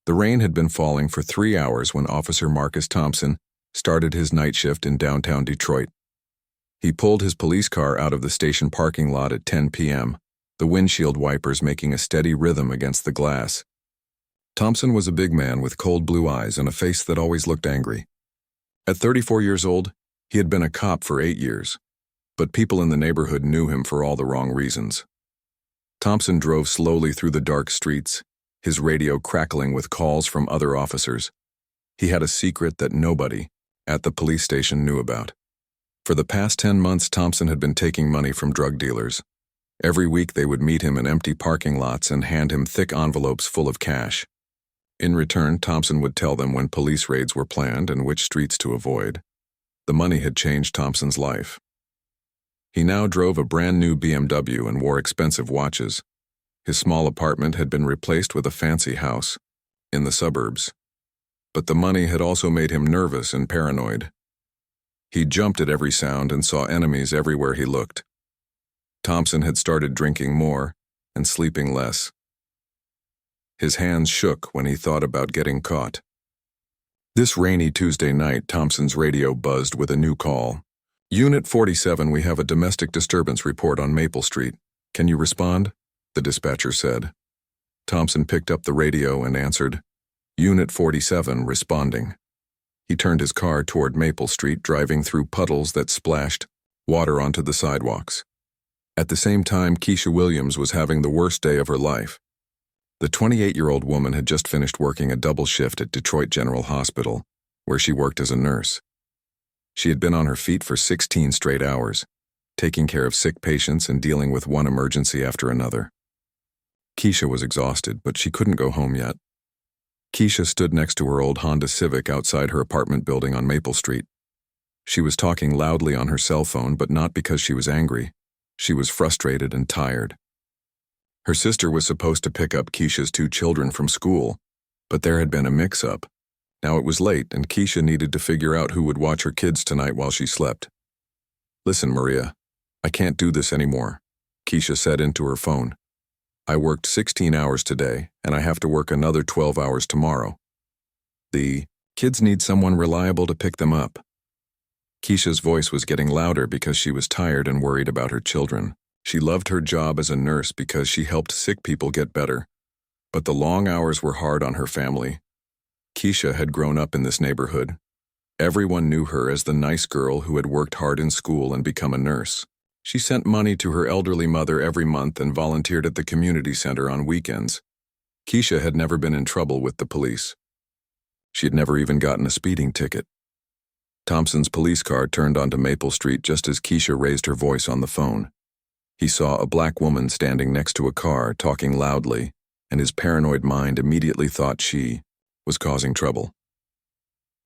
The rain had been falling for 3 hours when Officer Marcus Thompson started his night shift in downtown Detroit. He pulled his police car out of the station parking lot at 10 p.m., the windshield wipers making a steady rhythm against the glass. Thompson was a big man with cold blue eyes and a face that always looked angry. At 34 years old, he had been a cop for 8 years, but people in the neighborhood knew him for all the wrong reasons. Thompson drove slowly through the dark streets, his radio crackling with calls from other officers. He had a secret that nobody at the police station knew about. For the past 10 months, Thompson had been taking money from drug dealers. Every week they would meet him in empty parking lots and hand him thick envelopes full of cash. In return, Thompson would tell them when police raids were planned and which streets to avoid. The money had changed Thompson's life. He now drove a brand new BMW and wore expensive watches. His small apartment had been replaced with a fancy house in the suburbs. But the money had also made him nervous and paranoid. He jumped at every sound and saw enemies everywhere he looked. Thompson had started drinking more and sleeping less. His hands shook when he thought about getting caught. This rainy Tuesday night, Thompson's radio buzzed with a new call. Unit 47, we have a domestic disturbance report on Maple Street. Can you respond? The dispatcher said. Thompson picked up the radio and answered, Unit 47 responding. He turned his car toward Maple Street, driving through puddles that splashed water onto the sidewalks. At the same time, Keisha Williams was having the worst day of her life. The 28-year-old woman had just finished working a double shift at Detroit General Hospital, where she worked as a nurse. She had been on her feet for 16 straight hours, taking care of sick patients and dealing with one emergency after another. Keisha was exhausted, but she couldn't go home yet. Keisha stood next to her old Honda Civic outside her apartment building on Maple Street. She was talking loudly on her cell phone, but not because she was angry. She was frustrated and tired. Her sister was supposed to pick up Keisha's 2 children from school, but there had been a mix-up. Now it was late, and Keisha needed to figure out who would watch her kids tonight while she slept. Listen, Maria, I can't do this anymore, Keisha said into her phone. I worked 16 hours today, and I have to work another 12 hours tomorrow. The kids need someone reliable to pick them up. Keisha's voice was getting louder because she was tired and worried about her children. She loved her job as a nurse because she helped sick people get better. But the long hours were hard on her family. Keisha had grown up in this neighborhood. Everyone knew her as the nice girl who had worked hard in school and become a nurse. She sent money to her elderly mother every month and volunteered at the community center on weekends. Keisha had never been in trouble with the police. She had never even gotten a speeding ticket. Thompson's police car turned onto Maple Street just as Keisha raised her voice on the phone. He saw a black woman standing next to a car, talking loudly, and his paranoid mind immediately thought she was causing trouble.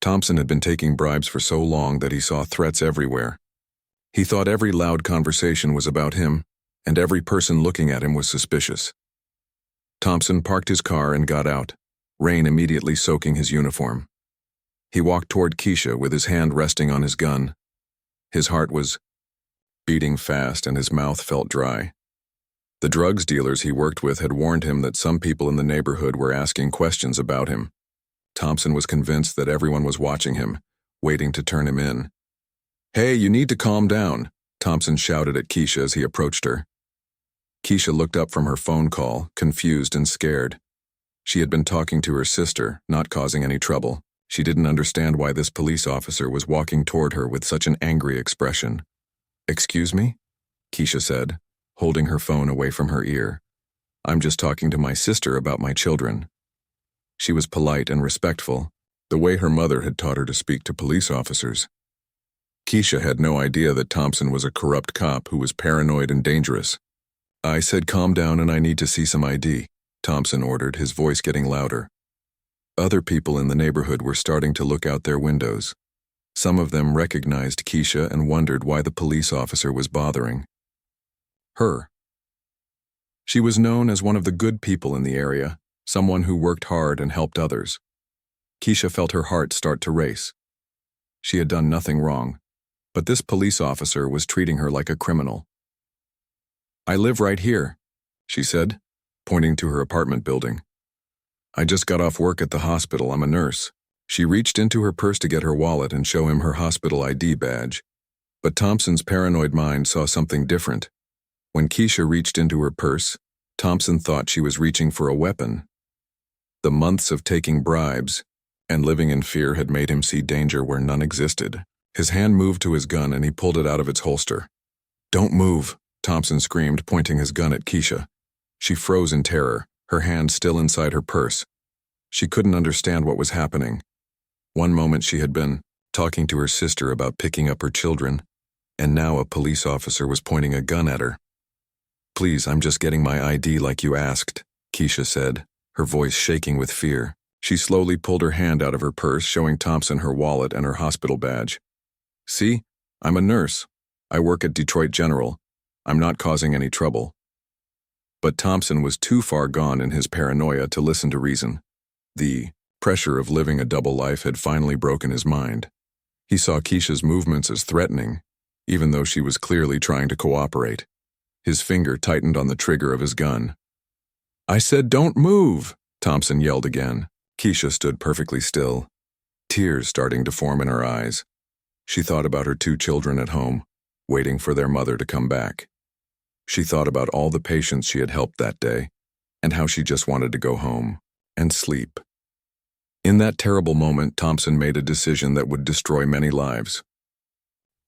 Thompson had been taking bribes for so long that he saw threats everywhere. He thought every loud conversation was about him, and every person looking at him was suspicious. Thompson parked his car and got out, rain immediately soaking his uniform. He walked toward Keisha with his hand resting on his gun. His heart was beating fast and his mouth felt dry. The drugs dealers he worked with had warned him that some people in the neighborhood were asking questions about him. Thompson was convinced that everyone was watching him, waiting to turn him in. Hey, you need to calm down, Thompson shouted at Keisha as he approached her. Keisha looked up from her phone call, confused and scared. She had been talking to her sister, not causing any trouble. She didn't understand why this police officer was walking toward her with such an angry expression. Excuse me? Keisha said, holding her phone away from her ear. I'm just talking to my sister about my children. She was polite and respectful, the way her mother had taught her to speak to police officers. Keisha had no idea that Thompson was a corrupt cop who was paranoid and dangerous. I said calm down and I need to see some ID, Thompson ordered, his voice getting louder. Other people in the neighborhood were starting to look out their windows. Some of them recognized Keisha and wondered why the police officer was bothering her. She was known as one of the good people in the area, someone who worked hard and helped others. Keisha felt her heart start to race. She had done nothing wrong, but this police officer was treating her like a criminal. I live right here, she said, pointing to her apartment building. I just got off work at the hospital. I'm a nurse. She reached into her purse to get her wallet and show him her hospital ID badge. But Thompson's paranoid mind saw something different. When Keisha reached into her purse, Thompson thought she was reaching for a weapon. The months of taking bribes and living in fear had made him see danger where none existed. His hand moved to his gun and he pulled it out of its holster. "Don't move," Thompson screamed, pointing his gun at Keisha. She froze in terror, her hand still inside her purse. She couldn't understand what was happening. One moment she had been talking to her sister about picking up her children, and now a police officer was pointing a gun at her. "Please, I'm just getting my ID like you asked," Keisha said, her voice shaking with fear. She slowly pulled her hand out of her purse, showing Thompson her wallet and her hospital badge. "See? I'm a nurse. I work at Detroit General. I'm not causing any trouble." But Thompson was too far gone in his paranoia to listen to reason. The pressure of living a double life had finally broken his mind. He saw Keisha's movements as threatening, even though she was clearly trying to cooperate. His finger tightened on the trigger of his gun. "I said don't move," Thompson yelled again. Keisha stood perfectly still, tears starting to form in her eyes. She thought about her 2 children at home, waiting for their mother to come back. She thought about all the patients she had helped that day, and how she just wanted to go home and sleep. In that terrible moment, Thompson made a decision that would destroy many lives.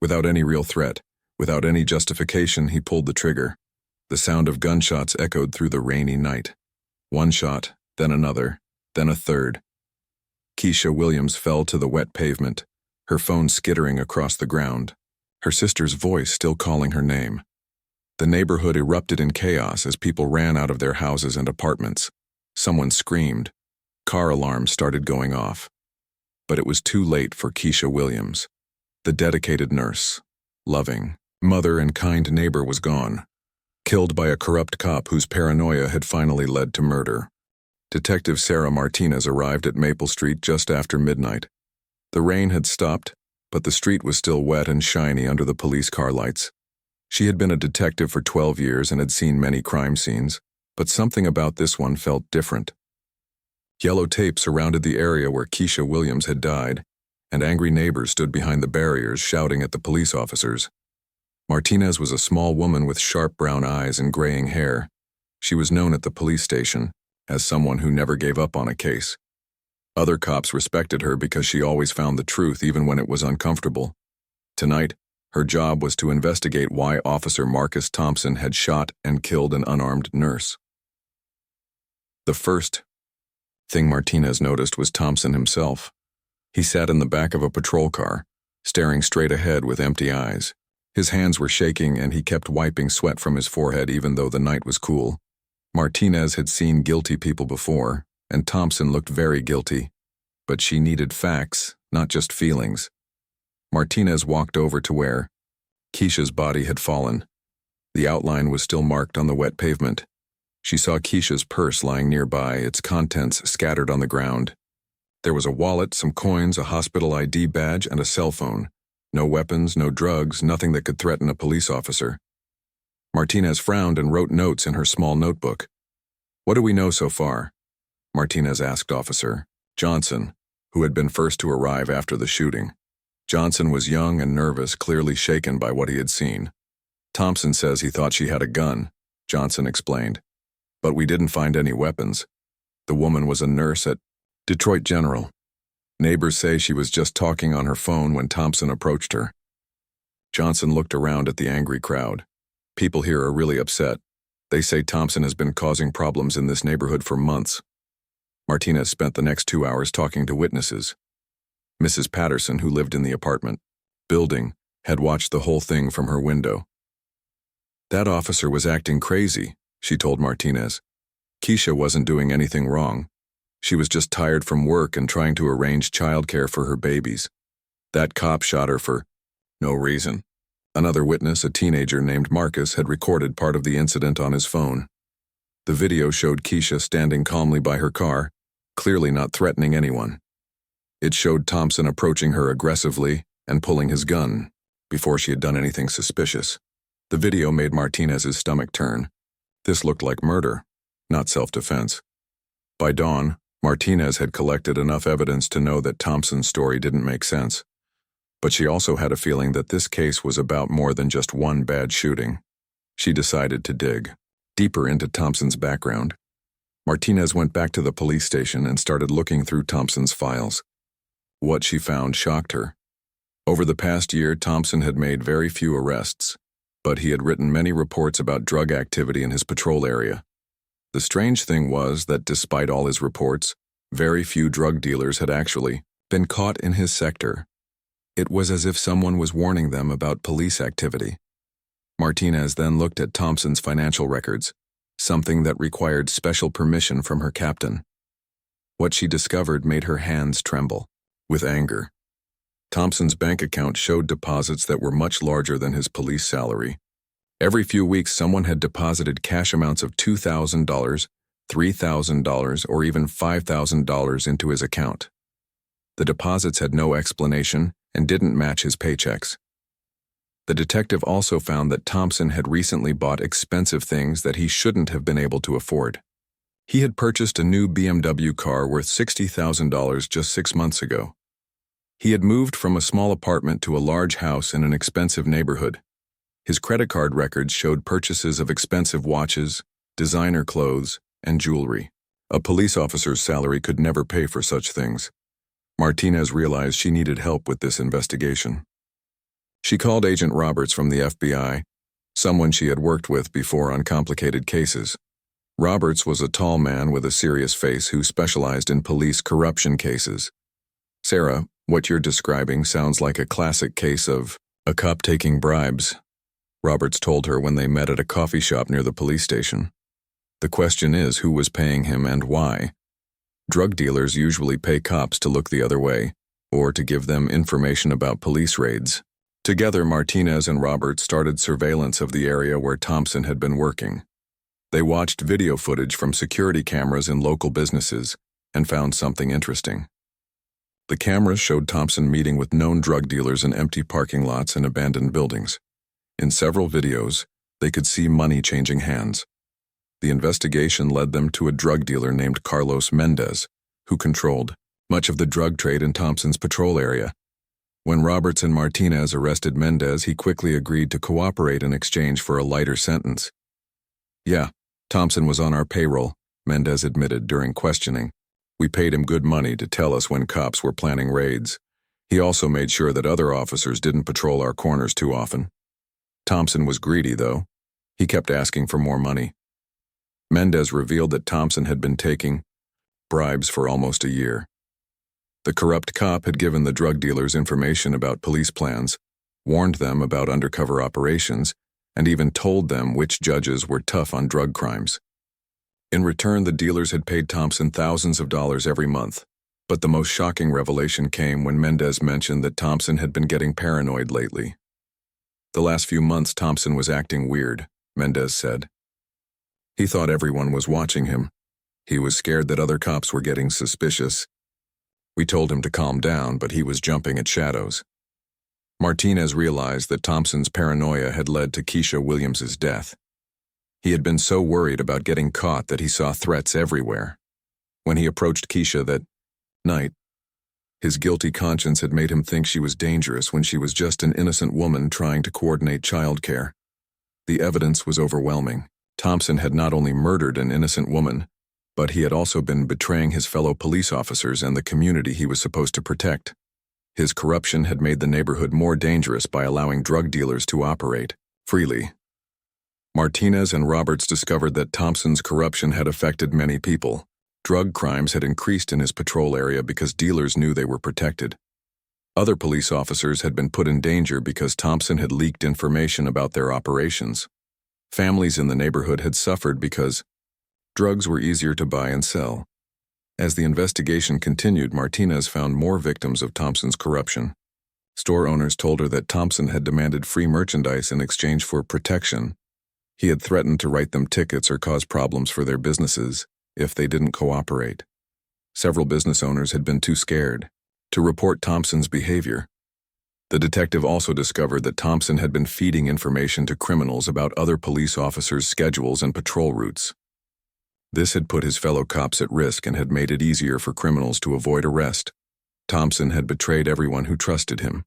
Without any real threat, without any justification, he pulled the trigger. The sound of gunshots echoed through the rainy night. One shot, then another, then a third. Keisha Williams fell to the wet pavement, her phone skittering across the ground, her sister's voice still calling her name. The neighborhood erupted in chaos as people ran out of their houses and apartments. Someone screamed. Car alarms started going off. But it was too late for Keisha Williams. The dedicated nurse, loving, mother and kind neighbor was gone, killed by a corrupt cop whose paranoia had finally led to murder. Detective Sarah Martinez arrived at Maple Street just after midnight. The rain had stopped, but the street was still wet and shiny under the police car lights. She had been a detective for 12 years and had seen many crime scenes, but something about this one felt different. Yellow tape surrounded the area where Keisha Williams had died, and angry neighbors stood behind the barriers shouting at the police officers. Martinez was a small woman with sharp brown eyes and graying hair. She was known at the police station as someone who never gave up on a case. Other cops respected her because she always found the truth even when it was uncomfortable. Tonight, her job was to investigate why Officer Marcus Thompson had shot and killed an unarmed nurse. The first thing Martinez noticed was Thompson himself. He sat in the back of a patrol car, staring straight ahead with empty eyes. His hands were shaking and he kept wiping sweat from his forehead even though the night was cool. Martinez had seen guilty people before, and Thompson looked very guilty. But she needed facts, not just feelings. Martinez walked over to where Keisha's body had fallen. The outline was still marked on the wet pavement. She saw Keisha's purse lying nearby, its contents scattered on the ground. There was a wallet, some coins, a hospital ID badge, and a cell phone. No weapons, no drugs, nothing that could threaten a police officer. Martinez frowned and wrote notes in her small notebook. "What do we know so far?" Martinez asked Officer Johnson, who had been first to arrive after the shooting. Johnson was young and nervous, clearly shaken by what he had seen. "Thompson says he thought she had a gun," Johnson explained. "But we didn't find any weapons. The woman was a nurse at Detroit General. Neighbors say she was just talking on her phone when Thompson approached her." Johnson looked around at the angry crowd. "People here are really upset. They say Thompson has been causing problems in this neighborhood for months." Martinez spent the next 2 hours talking to witnesses. Mrs. Patterson, who lived in the apartment building, had watched the whole thing from her window. "That officer was acting crazy," she told Martinez. "Keisha wasn't doing anything wrong. She was just tired from work and trying to arrange childcare for her babies. That cop shot her for no reason." Another witness, a teenager named Marcus, had recorded part of the incident on his phone. The video showed Keisha standing calmly by her car, clearly not threatening anyone. It showed Thompson approaching her aggressively and pulling his gun before she had done anything suspicious. The video made Martinez's stomach turn. This looked like murder, not self-defense. By dawn, Martinez had collected enough evidence to know that Thompson's story didn't make sense, but she also had a feeling that this case was about more than just one bad shooting. She decided to dig deeper into Thompson's background. Martinez went back to the police station and started looking through Thompson's files. What she found shocked her. Over the past year, Thompson had made very few arrests, but he had written many reports about drug activity in his patrol area. The strange thing was that despite all his reports, very few drug dealers had actually been caught in his sector. It was as if someone was warning them about police activity. Martinez then looked at Thompson's financial records, something that required special permission from her captain. What she discovered made her hands tremble with anger. Thompson's bank account showed deposits that were much larger than his police salary. Every few weeks, someone had deposited cash amounts of $2,000, $3,000, or even $5,000 into his account. The deposits had no explanation and didn't match his paychecks. The detective also found that Thompson had recently bought expensive things that he shouldn't have been able to afford. He had purchased a new BMW car worth $60,000 just 6 months ago. He had moved from a small apartment to a large house in an expensive neighborhood. His credit card records showed purchases of expensive watches, designer clothes, and jewelry. A police officer's salary could never pay for such things. Martinez realized she needed help with this investigation. She called Agent Roberts from the FBI, someone she had worked with before on complicated cases. Roberts was a tall man with a serious face who specialized in police corruption cases. "Sarah, what you're describing sounds like a classic case of a cop taking bribes," Roberts told her when they met at a coffee shop near the police station. "The question is who was paying him and why. Drug dealers usually pay cops to look the other way, or to give them information about police raids." Together, Martinez and Roberts started surveillance of the area where Thompson had been working. They watched video footage from security cameras in local businesses and found something interesting. The cameras showed Thompson meeting with known drug dealers in empty parking lots and abandoned buildings. In several videos, they could see money changing hands. The investigation led them to a drug dealer named Carlos Mendez, who controlled much of the drug trade in Thompson's patrol area. When Roberts and Martinez arrested Mendez, he quickly agreed to cooperate in exchange for a lighter sentence. "Yeah, Thompson was on our payroll," Mendez admitted during questioning. "We paid him good money to tell us when cops were planning raids. He also made sure that other officers didn't patrol our corners too often. Thompson was greedy, though. He kept asking for more money." Mendez revealed that Thompson had been taking bribes for almost a year. The corrupt cop had given the drug dealers information about police plans, warned them about undercover operations, and even told them which judges were tough on drug crimes. In return, the dealers had paid Thompson thousands of dollars every month. But the most shocking revelation came when Mendez mentioned that Thompson had been getting paranoid lately. "The last few months, Thompson was acting weird," Mendez said. "He thought everyone was watching him. He was scared that other cops were getting suspicious. We told him to calm down, but he was jumping at shadows." Martinez realized that Thompson's paranoia had led to Keisha Williams's death. He had been so worried about getting caught that he saw threats everywhere. When he approached Keisha that night, his guilty conscience had made him think she was dangerous when she was just an innocent woman trying to coordinate childcare. The evidence was overwhelming. Thompson had not only murdered an innocent woman, but he had also been betraying his fellow police officers and the community he was supposed to protect. His corruption had made the neighborhood more dangerous by allowing drug dealers to operate freely. Martinez and Roberts discovered that Thompson's corruption had affected many people. Drug crimes had increased in his patrol area because dealers knew they were protected. Other police officers had been put in danger because Thompson had leaked information about their operations. Families in the neighborhood had suffered because drugs were easier to buy and sell. As the investigation continued, Martinez found more victims of Thompson's corruption. Store owners told her that Thompson had demanded free merchandise in exchange for protection. He had threatened to write them tickets or cause problems for their businesses if they didn't cooperate. Several business owners had been too scared to report Thompson's behavior. The detective also discovered that Thompson had been feeding information to criminals about other police officers' schedules and patrol routes. This had put his fellow cops at risk and had made it easier for criminals to avoid arrest. Thompson had betrayed everyone who trusted him.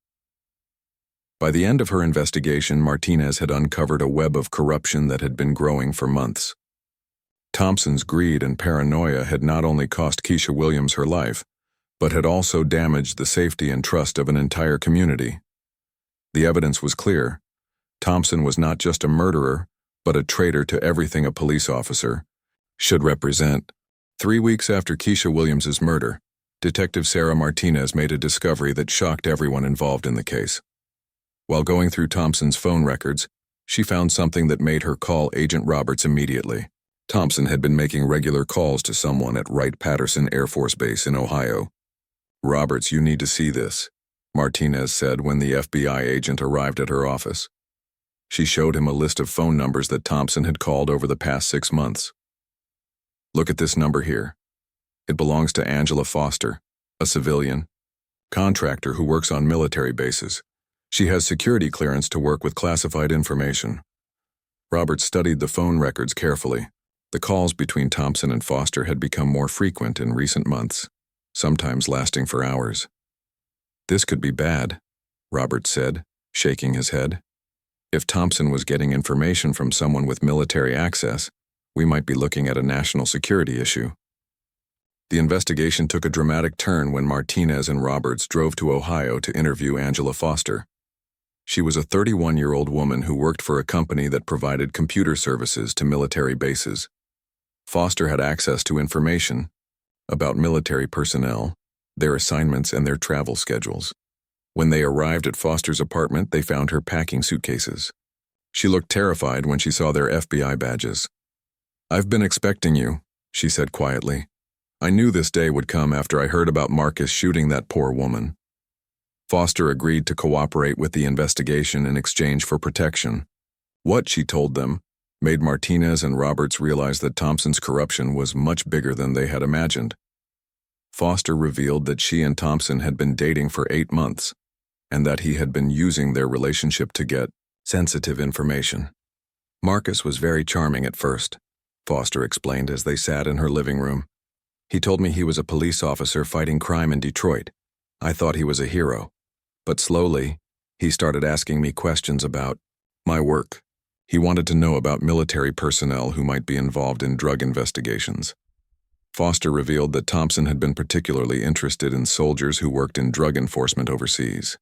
By the end of her investigation, Martinez had uncovered a web of corruption that had been growing for months. Thompson's greed and paranoia had not only cost Keisha Williams her life, but had also damaged the safety and trust of an entire community. The evidence was clear. Thompson was not just a murderer, but a traitor to everything a police officer should represent. 3 weeks after Keisha Williams's murder, Detective Sarah Martinez made a discovery that shocked everyone involved in the case. While going through Thompson's phone records, she found something that made her call Agent Roberts immediately. Thompson had been making regular calls to someone at Wright-Patterson Air Force Base in Ohio. "Roberts, you need to see this," Martinez said when the FBI agent arrived at her office. She showed him a list of phone numbers that Thompson had called over the past 6 months. "Look at this number here. It belongs to Angela Foster, a civilian contractor who works on military bases. She has security clearance to work with classified information." Roberts studied the phone records carefully. The calls between Thompson and Foster had become more frequent in recent months, sometimes lasting for hours. "This could be bad," Roberts said, shaking his head. "If Thompson was getting information from someone with military access, we might be looking at a national security issue." The investigation took a dramatic turn when Martinez and Roberts drove to Ohio to interview Angela Foster. She was a 31-year-old woman who worked for a company that provided computer services to military bases. Foster had access to information about military personnel, their assignments, and their travel schedules. When they arrived at Foster's apartment, they found her packing suitcases. She looked terrified when she saw their FBI badges. "I've been expecting you," she said quietly. "I knew this day would come after I heard about Marcus shooting that poor woman." Foster agreed to cooperate with the investigation in exchange for protection. What she told them made Martinez and Roberts realize that Thompson's corruption was much bigger than they had imagined. Foster revealed that she and Thompson had been dating for 8 months, and that he had been using their relationship to get sensitive information. "Marcus was very charming at first," Foster explained as they sat in her living room. "He told me he was a police officer fighting crime in Detroit. I thought he was a hero. But slowly, he started asking me questions about my work. He wanted to know about military personnel who might be involved in drug investigations." Foster revealed that Thompson had been particularly interested in soldiers who worked in drug enforcement overseas.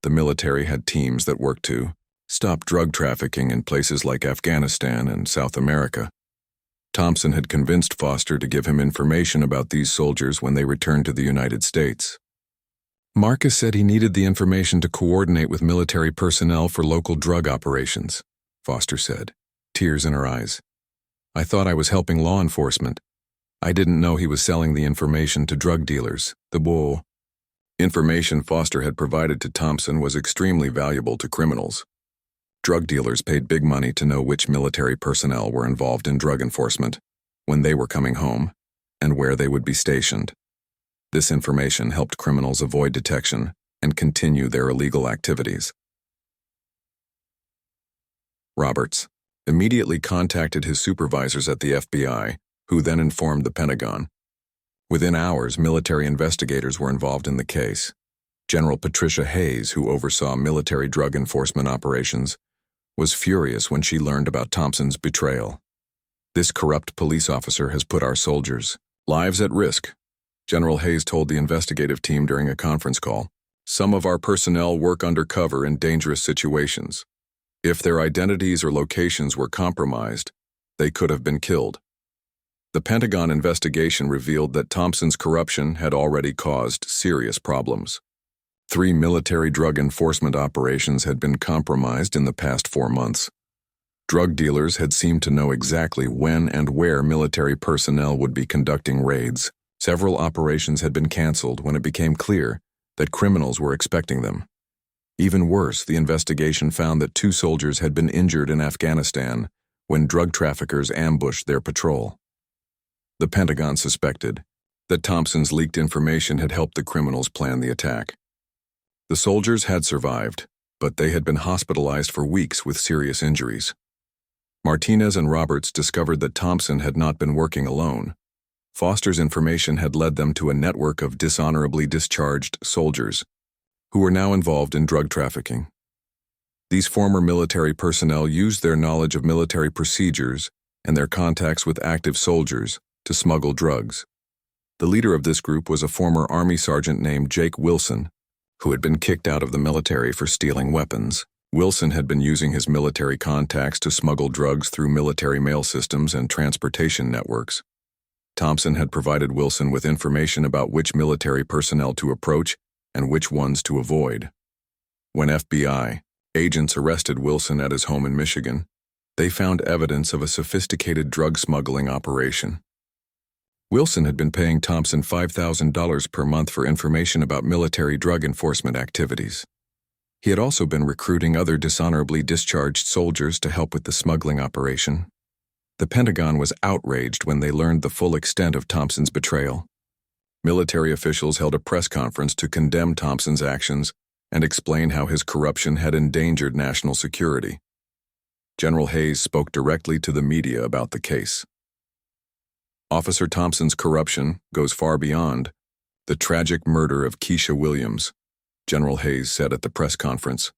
The military had teams that worked to stop drug trafficking in places like Afghanistan and South America. Thompson had convinced Foster to give him information about these soldiers when they returned to the United States. "Marcus said he needed the information to coordinate with military personnel for local drug operations," Foster said, tears in her eyes. "I thought I was helping law enforcement. I didn't know he was selling the information to drug dealers." The bull information Foster had provided to Thompson was extremely valuable to criminals. Drug dealers paid big money to know which military personnel were involved in drug enforcement, when they were coming home, and where they would be stationed. This information helped criminals avoid detection and continue their illegal activities. Roberts immediately contacted his supervisors at the FBI, who then informed the Pentagon. Within hours, military investigators were involved in the case. General Patricia Hayes, who oversaw military drug enforcement operations, was furious when she learned about Thompson's betrayal. "This corrupt police officer has put our soldiers' lives at risk," General Hayes told the investigative team during a conference call. "Some of our personnel work undercover in dangerous situations. If their identities or locations were compromised, they could have been killed." The Pentagon investigation revealed that Thompson's corruption had already caused serious problems. 3 military drug enforcement operations had been compromised in the past 4 months. Drug dealers had seemed to know exactly when and where military personnel would be conducting raids. Several operations had been canceled when it became clear that criminals were expecting them. Even worse, the investigation found that 2 soldiers had been injured in Afghanistan when drug traffickers ambushed their patrol. The Pentagon suspected that Thompson's leaked information had helped the criminals plan the attack. The soldiers had survived, but they had been hospitalized for weeks with serious injuries. Martinez and Roberts discovered that Thompson had not been working alone. Foster's information had led them to a network of dishonorably discharged soldiers who were now involved in drug trafficking. These former military personnel used their knowledge of military procedures and their contacts with active soldiers to smuggle drugs. The leader of this group was a former Army sergeant named Jake Wilson, who had been kicked out of the military for stealing weapons. Wilson had been using his military contacts to smuggle drugs through military mail systems and transportation networks. Thompson had provided Wilson with information about which military personnel to approach and which ones to avoid. When FBI agents arrested Wilson at his home in Michigan, they found evidence of a sophisticated drug smuggling operation. Wilson had been paying Thompson $5,000 per month for information about military drug enforcement activities. He had also been recruiting other dishonorably discharged soldiers to help with the smuggling operation. The Pentagon was outraged when they learned the full extent of Thompson's betrayal. Military officials held a press conference to condemn Thompson's actions and explain how his corruption had endangered national security. General Hayes spoke directly to the media about the case. Officer Thompson's corruption goes far beyond the tragic murder of Keisha Williams, General Hayes said at the press conference.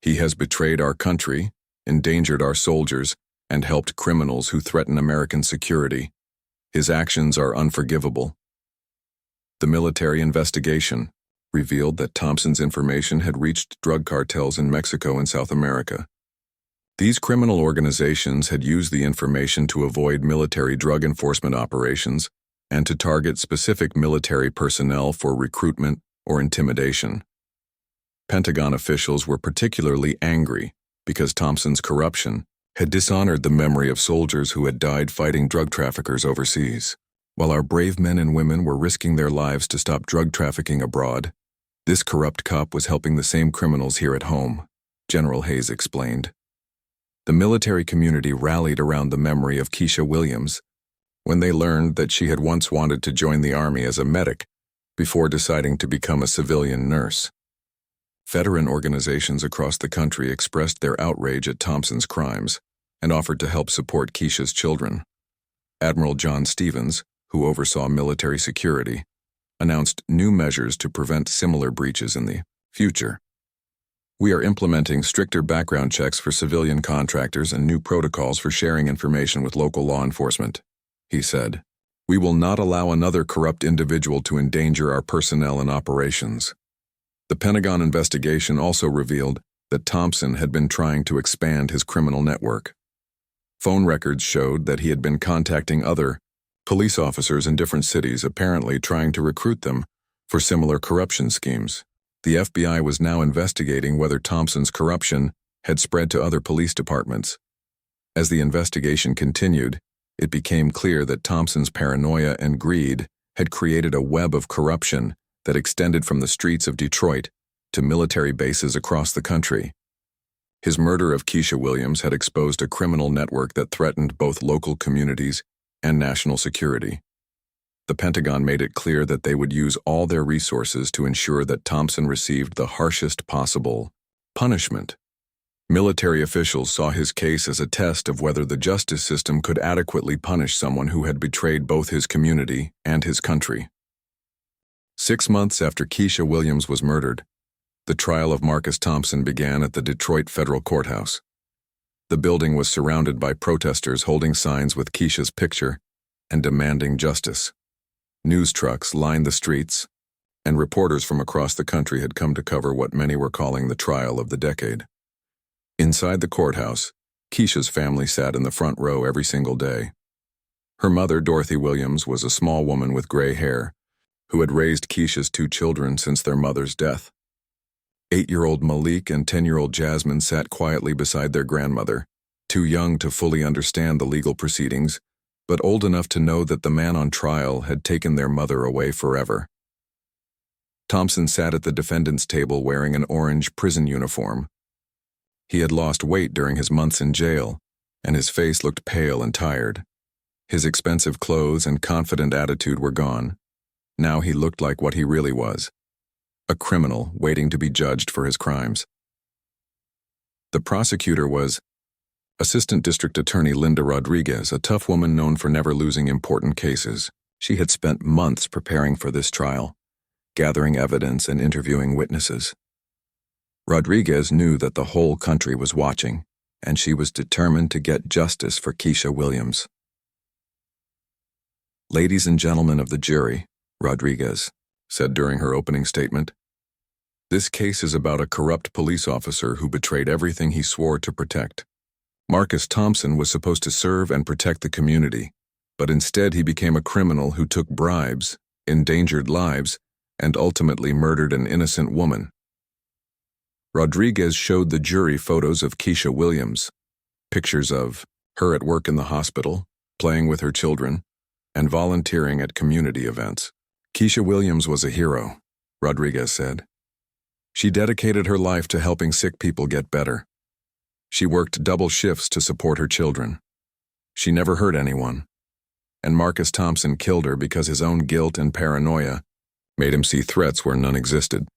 He has betrayed our country, endangered our soldiers, and helped criminals who threaten American security. His actions are unforgivable. The military investigation revealed that Thompson's information had reached drug cartels in Mexico and South America. These criminal organizations had used the information to avoid military drug enforcement operations and to target specific military personnel for recruitment or intimidation. Pentagon officials were particularly angry because Thompson's corruption had dishonored the memory of soldiers who had died fighting drug traffickers overseas. While our brave men and women were risking their lives to stop drug trafficking abroad, this corrupt cop was helping the same criminals here at home, General Hayes explained. The military community rallied around the memory of Keisha Williams when they learned that she had once wanted to join the Army as a medic before deciding to become a civilian nurse. Veteran organizations across the country expressed their outrage at Thompson's crimes and offered to help support Keisha's children. Admiral John Stevens, who oversaw military security, announced new measures to prevent similar breaches in the future. We are implementing stricter background checks for civilian contractors and new protocols for sharing information with local law enforcement, he said. We will not allow another corrupt individual to endanger our personnel and operations. The Pentagon investigation also revealed that Thompson had been trying to expand his criminal network. Phone records showed that he had been contacting other police officers in different cities, apparently trying to recruit them for similar corruption schemes. The FBI was now investigating whether Thompson's corruption had spread to other police departments. As the investigation continued, it became clear that Thompson's paranoia and greed had created a web of corruption that extended from the streets of Detroit to military bases across the country. His murder of Keisha Williams had exposed a criminal network that threatened both local communities and national security. The Pentagon made it clear that they would use all their resources to ensure that Thompson received the harshest possible punishment. Military officials saw his case as a test of whether the justice system could adequately punish someone who had betrayed both his community and his country. 6 months after Keisha Williams was murdered, the trial of Marcus Thompson began at the Detroit Federal Courthouse. The building was surrounded by protesters holding signs with Keisha's picture and demanding justice. News trucks lined the streets, and reporters from across the country had come to cover what many were calling the trial of the decade. Inside the courthouse, Keisha's family sat in the front row every single day. Her mother, Dorothy Williams, was a small woman with gray hair who had raised Keisha's 2 children since their mother's death. 8-year-old Malik and 10-year-old Jasmine sat quietly beside their grandmother, too young to fully understand the legal proceedings, but old enough to know that the man on trial had taken their mother away forever. Thompson sat at the defendant's table wearing an orange prison uniform. He had lost weight during his months in jail, and his face looked pale and tired. His expensive clothes and confident attitude were gone. Now he looked like what he really was, a criminal waiting to be judged for his crimes. The prosecutor was Assistant District Attorney Linda Rodriguez, a tough woman known for never losing important cases. She had spent months preparing for this trial, gathering evidence and interviewing witnesses. Rodriguez knew that the whole country was watching, and she was determined to get justice for Keisha Williams. "Ladies and gentlemen of the jury," Rodriguez said during her opening statement, "this case is about a corrupt police officer who betrayed everything he swore to protect. Marcus Thompson was supposed to serve and protect the community, but instead he became a criminal who took bribes, endangered lives, and ultimately murdered an innocent woman." Rodriguez showed the jury photos of Keisha Williams, pictures of her at work in the hospital, playing with her children, and volunteering at community events. "Keisha Williams was a hero," Rodriguez said. "She dedicated her life to helping sick people get better. She worked double shifts to support her children. She never hurt anyone. And Marcus Thompson killed her because his own guilt and paranoia made him see threats where none existed."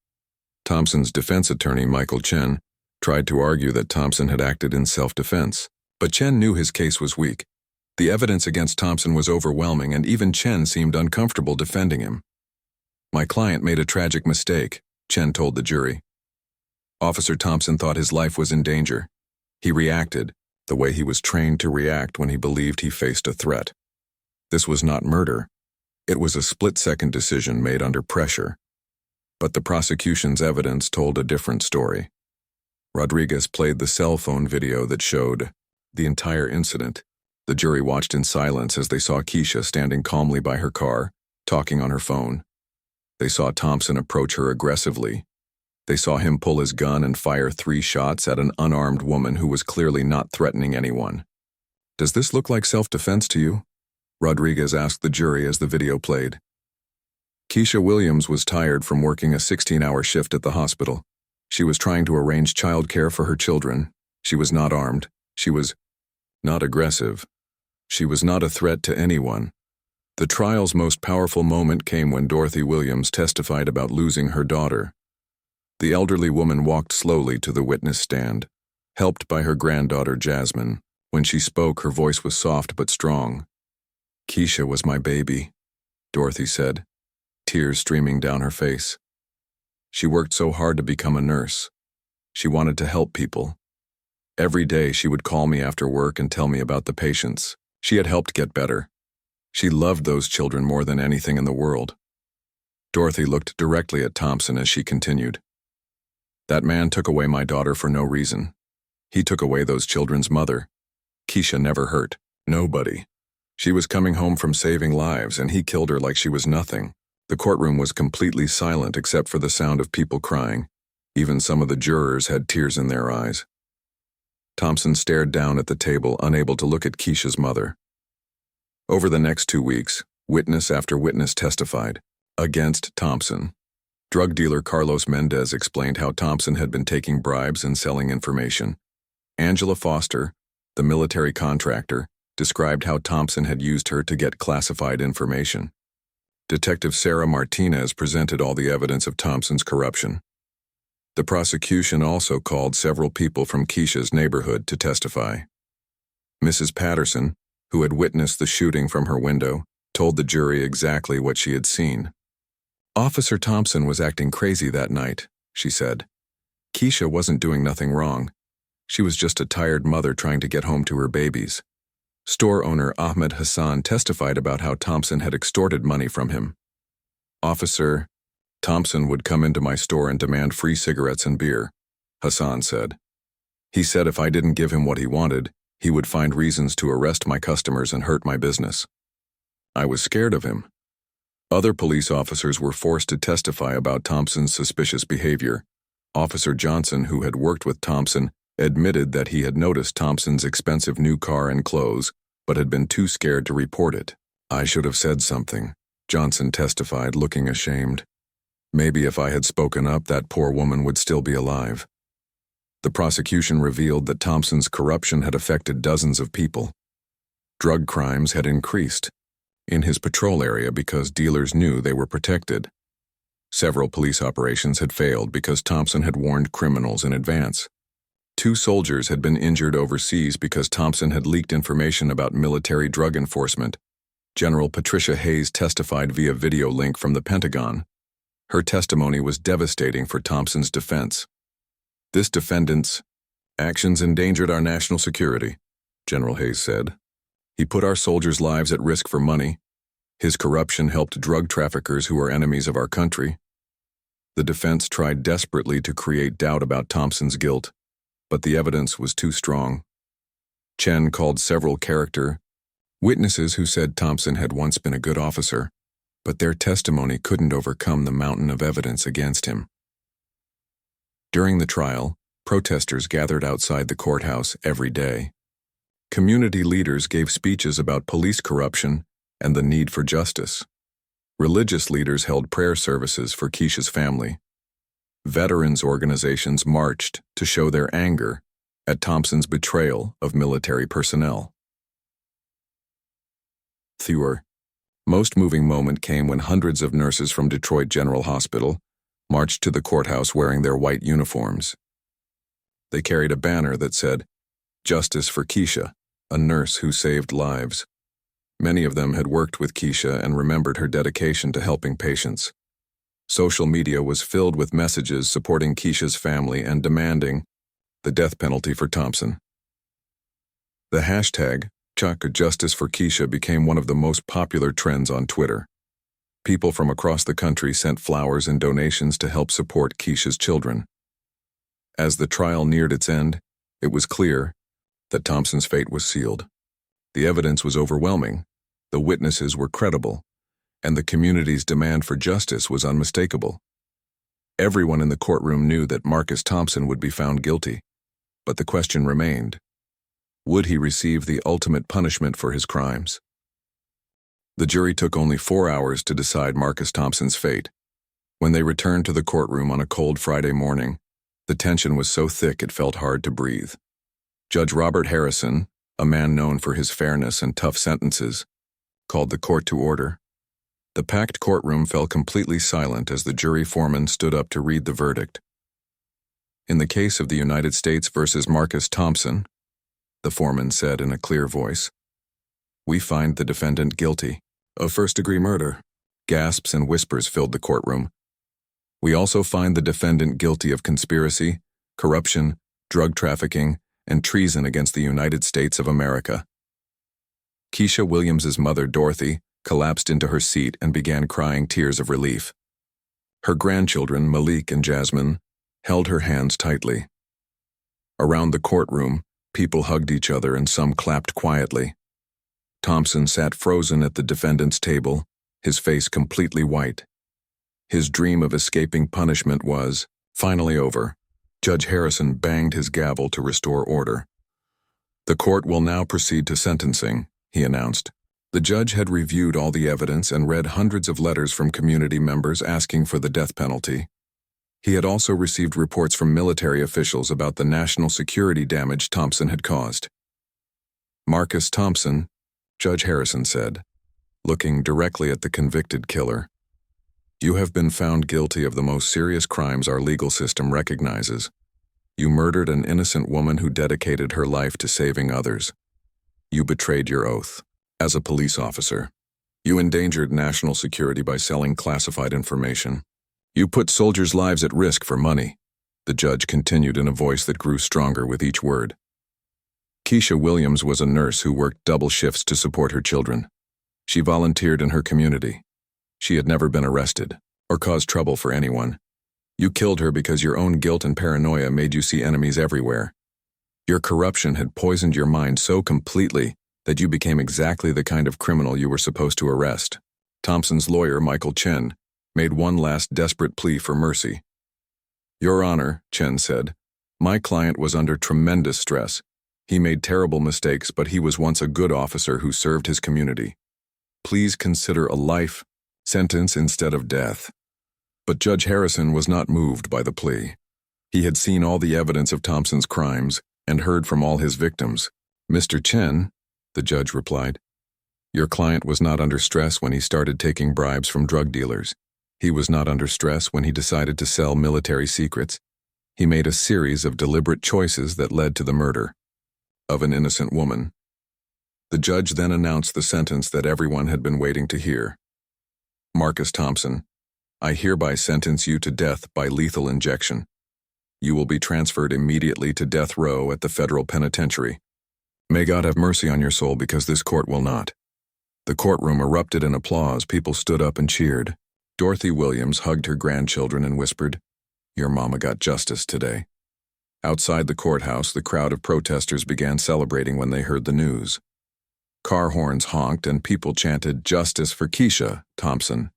Thompson's defense attorney, Michael Chen, tried to argue that Thompson had acted in self-defense, but Chen knew his case was weak. The evidence against Thompson was overwhelming, and even Chen seemed uncomfortable defending him. "My client made a tragic mistake," Chen told the jury. "Officer Thompson thought his life was in danger. He reacted the way he was trained to react when he believed he faced a threat. This was not murder. It was a split-second decision made under pressure. But the prosecution's evidence told a different story." Rodriguez played the cell phone video that showed the entire incident. The jury watched in silence as they saw Keisha standing calmly by her car, talking on her phone. They saw Thompson approach her aggressively. They saw him pull his gun and fire 3 shots at an unarmed woman who was clearly not threatening anyone. "Does this look like self-defense to you?" Rodriguez asked the jury as the video played. Keisha Williams was tired from working a 16-hour shift at the hospital. She was trying to arrange childcare for her children. She was not armed. She was not aggressive. She was not a threat to anyone. The trial's most powerful moment came when Dorothy Williams testified about losing her daughter. The elderly woman walked slowly to the witness stand, helped by her granddaughter Jasmine. When she spoke, her voice was soft but strong. "Keisha was my baby," Dorothy said, tears streaming down her face. "She worked so hard to become a nurse. She wanted to help people. Every day she would call me after work and tell me about the patients she had helped get better. She loved those children more than anything in the world." Dorothy looked directly at Thompson as she continued. "That man took away my daughter for no reason. He took away those children's mother. Keisha never hurt nobody. She was coming home from saving lives, and he killed her like she was nothing." The courtroom was completely silent except for the sound of people crying. Even some of the jurors had tears in their eyes. Thompson stared down at the table, unable to look at Keisha's mother. Over the next 2 weeks, witness after witness testified against Thompson. Drug dealer Carlos Mendez explained how Thompson had been taking bribes and selling information. Angela Foster, the military contractor, described how Thompson had used her to get classified information. Detective Sarah Martinez presented all the evidence of Thompson's corruption. The prosecution also called several people from Keisha's neighborhood to testify. Mrs. Patterson, who had witnessed the shooting from her window, told the jury exactly what she had seen. "Officer Thompson was acting crazy that night," she said. "Keisha wasn't doing nothing wrong. She was just a tired mother trying to get home to her babies." Store owner Ahmed Hassan testified about how Thompson had extorted money from him. "Officer Thompson would come into my store and demand free cigarettes and beer," Hassan said. "He said if I didn't give him what he wanted, he would find reasons to arrest my customers and hurt my business. I was scared of him." Other police officers were forced to testify about Thompson's suspicious behavior. Officer Johnson, who had worked with Thompson, admitted that he had noticed Thompson's expensive new car and clothes, but had been too scared to report it. "I should have said something," Johnson testified, looking ashamed. "Maybe if I had spoken up, that poor woman would still be alive." The prosecution revealed that Thompson's corruption had affected dozens of people. Drug crimes had increased in his patrol area because dealers knew they were protected. Several police operations had failed because Thompson had warned criminals in advance. 2 soldiers had been injured overseas because Thompson had leaked information about military drug enforcement. General Patricia Hayes testified via video link from the Pentagon. Her testimony was devastating for Thompson's defense. This defendant's actions endangered our national security, General Hayes said. He put our soldiers' lives at risk for money. His corruption helped drug traffickers who are enemies of our country. The defense tried desperately to create doubt about Thompson's guilt, but the evidence was too strong. Chen called several character witnesses who said Thompson had once been a good officer, but their testimony couldn't overcome the mountain of evidence against him. During the trial, protesters gathered outside the courthouse every day. Community leaders gave speeches about police corruption and the need for justice. Religious leaders held prayer services for Keisha's family. Veterans organizations marched to show their anger at Thompson's betrayal of military personnel. The most moving moment came when hundreds of nurses from Detroit General Hospital marched to the courthouse wearing their white uniforms. They carried a banner that said, "Justice for Keisha, a nurse who saved lives." Many of them had worked with Keisha and remembered her dedication to helping patients. Social media was filled with messages supporting Keisha's family and demanding the death penalty for Thompson. The hashtag #Justice for Keisha became one of the most popular trends on Twitter. People from across the country sent flowers and donations to help support Keisha's children. As the trial neared its end, it was clear that Thompson's fate was sealed. The evidence was overwhelming, the witnesses were credible, and the community's demand for justice was unmistakable. Everyone in the courtroom knew that Marcus Thompson would be found guilty, but the question remained: would he receive the ultimate punishment for his crimes? The jury took only 4 hours to decide Marcus Thompson's fate. When they returned to the courtroom on a cold Friday morning, the tension was so thick it felt hard to breathe. Judge Robert Harrison, a man known for his fairness and tough sentences, called the court to order. The packed courtroom fell completely silent as the jury foreman stood up to read the verdict. In the case of the United States versus Marcus Thompson, the foreman said in a clear voice, "We find the defendant guilty of first-degree murder." Gasps and whispers filled the courtroom. "We also find the defendant guilty of conspiracy, corruption, drug trafficking, and treason against the United States of America." Keisha Williams's mother, Dorothy, collapsed into her seat and began crying tears of relief. Her grandchildren, Malik and Jasmine, held her hands tightly. Around the courtroom, people hugged each other and some clapped quietly. Thompson sat frozen at the defendant's table, his face completely white. His dream of escaping punishment was finally over. Judge Harrison banged his gavel to restore order. "The court will now proceed to sentencing," he announced. The judge had reviewed all the evidence and read hundreds of letters from community members asking for the death penalty. He had also received reports from military officials about the national security damage Thompson had caused. "Marcus Thompson," Judge Harrison said, looking directly at the convicted killer, "you have been found guilty of the most serious crimes our legal system recognizes. You murdered an innocent woman who dedicated her life to saving others. You betrayed your oath. As a police officer, you endangered national security by selling classified information. You put soldiers' lives at risk for money," the judge continued in a voice that grew stronger with each word. Keisha Williams was a nurse who worked double shifts to support her children. She volunteered in her community. She had never been arrested or caused trouble for anyone. You killed her because your own guilt and paranoia made you see enemies everywhere. Your corruption had poisoned your mind so completely that you became exactly the kind of criminal you were supposed to arrest. Thompson's lawyer, Michael Chen, made one last desperate plea for mercy. "Your Honor," Chen said, "my client was under tremendous stress. He made terrible mistakes, but he was once a good officer who served his community. Please consider a life sentence instead of death." But Judge Harrison was not moved by the plea. He had seen all the evidence of Thompson's crimes and heard from all his victims. "Mr. Chen," the judge replied, "your client was not under stress when he started taking bribes from drug dealers. He was not under stress when he decided to sell military secrets. He made a series of deliberate choices that led to the murder of an innocent woman. The judge then announced the sentence that everyone had been waiting to hear. Marcus Thompson, I hereby sentence you to death by lethal injection. You will be transferred immediately to death row at the federal penitentiary. May God have mercy on your soul, because this court will not. The courtroom erupted in applause. People stood up and cheered. Dorothy Williams hugged her grandchildren and whispered, Your mama got justice today. Outside the courthouse, the crowd of protesters began celebrating when they heard the news. Car horns honked and people chanted, Justice for Keisha Thompson.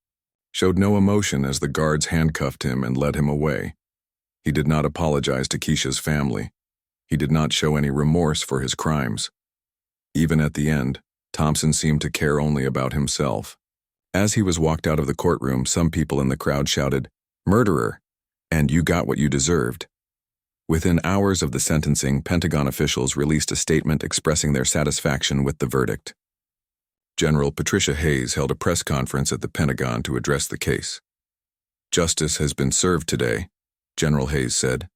Showed no emotion as the guards handcuffed him and led him away. He did not apologize to Keisha's family. He did not show any remorse for his crimes. Even at the end, Thompson seemed to care only about himself. As he was walked out of the courtroom, some people in the crowd shouted, Murderer! And you got what you deserved. Within hours of the sentencing, Pentagon officials released a statement expressing their satisfaction with the verdict. General Patricia Hayes held a press conference at the Pentagon to address the case. Justice has been served today, General Hayes said.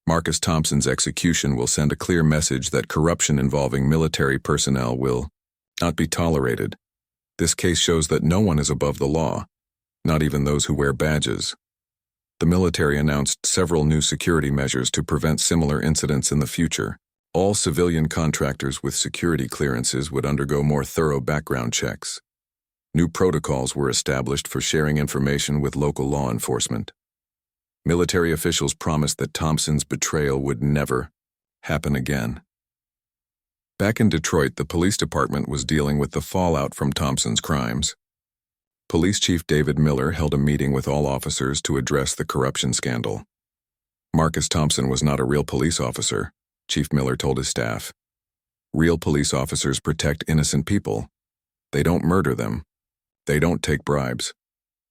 Marcus Thompson's execution will send a clear message that corruption involving military personnel will not be tolerated. This case shows that no one is above the law, not even those who wear badges. The military announced several new security measures to prevent similar incidents in the future. All civilian contractors with security clearances would undergo more thorough background checks. New protocols were established for sharing information with local law enforcement. Military officials promised that Thompson's betrayal would never happen again. Back in Detroit, the police department was dealing with the fallout from Thompson's crimes. Police Chief David Miller held a meeting with all officers to address the corruption scandal. Marcus Thompson was not a real police officer, Chief Miller told his staff. Real police officers protect innocent people. They don't murder them. They don't take bribes.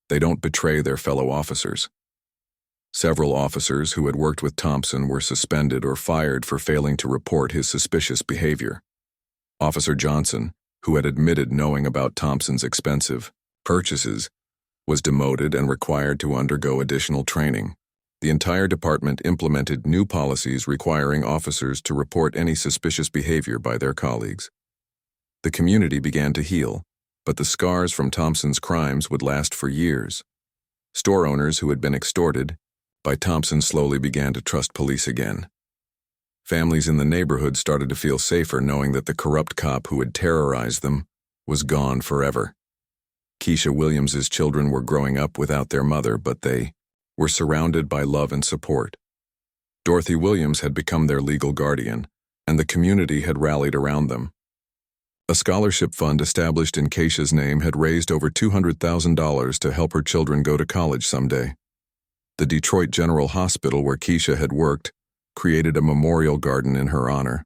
They don't betray their fellow officers. Several officers who had worked with Thompson were suspended or fired for failing to report his suspicious behavior. Officer Johnson, who had admitted knowing about Thompson's expensive purchases, was demoted and required to undergo additional training. The entire department implemented new policies requiring officers to report any suspicious behavior by their colleagues. The community began to heal, but the scars from Thompson's crimes would last for years. Store owners who had been extorted by Thompson slowly began to trust police again. Families in the neighborhood started to feel safer knowing that the corrupt cop who had terrorized them was gone forever. Keisha Williams's children were growing up without their mother, but they were surrounded by love and support. Dorothy Williams had become their legal guardian, and the community had rallied around them. A scholarship fund established in Keisha's name had raised over $200,000 to help her children go to college someday. The Detroit General Hospital, where Keisha had worked, created a memorial garden in her honor.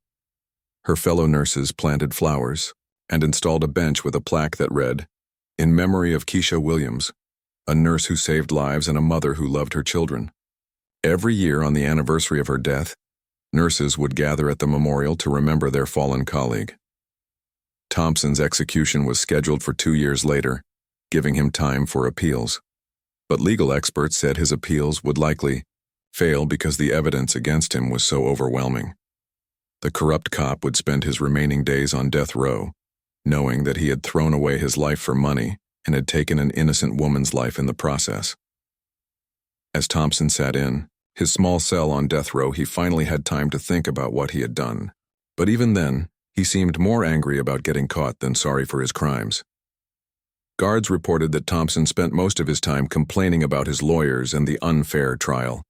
Her fellow nurses planted flowers and installed a bench with a plaque that read, In memory of Keisha Williams, a nurse who saved lives and a mother who loved her children. Every year on the anniversary of her death, nurses would gather at the memorial to remember their fallen colleague. Thompson's execution was scheduled for 2 years later, giving him time for appeals. But legal experts said his appeals would likely fail because the evidence against him was so overwhelming. The corrupt cop would spend his remaining days on death row, knowing that he had thrown away his life for money and had taken an innocent woman's life in the process. As Thompson sat in his small cell on death row, he finally had time to think about what he had done. But even then, he seemed more angry about getting caught than sorry for his crimes. Guards reported that Thompson spent most of his time complaining about his lawyers and the unfair trial.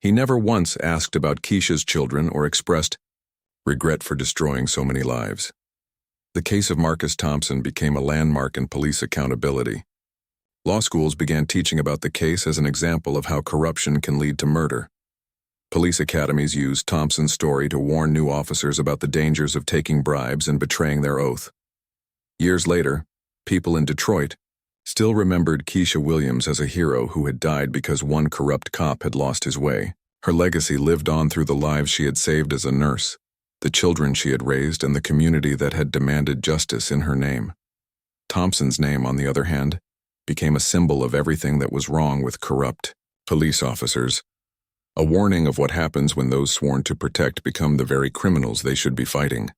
He never once asked about Keisha's children or expressed regret for destroying so many lives. The case of Marcus Thompson became a landmark in police accountability. Law schools began teaching about the case as an example of how corruption can lead to murder. Police academies used Thompson's story to warn new officers about the dangers of taking bribes and betraying their oath. Years later, people in Detroit still remembered Keisha Williams as a hero who had died because one corrupt cop had lost his way. Her legacy lived on through the lives she had saved as a nurse, the children she had raised, and the community that had demanded justice in her name. Thompson's name, on the other hand, became a symbol of everything that was wrong with corrupt police officers. a warning of what happens when those sworn to protect become the very criminals they should be fighting.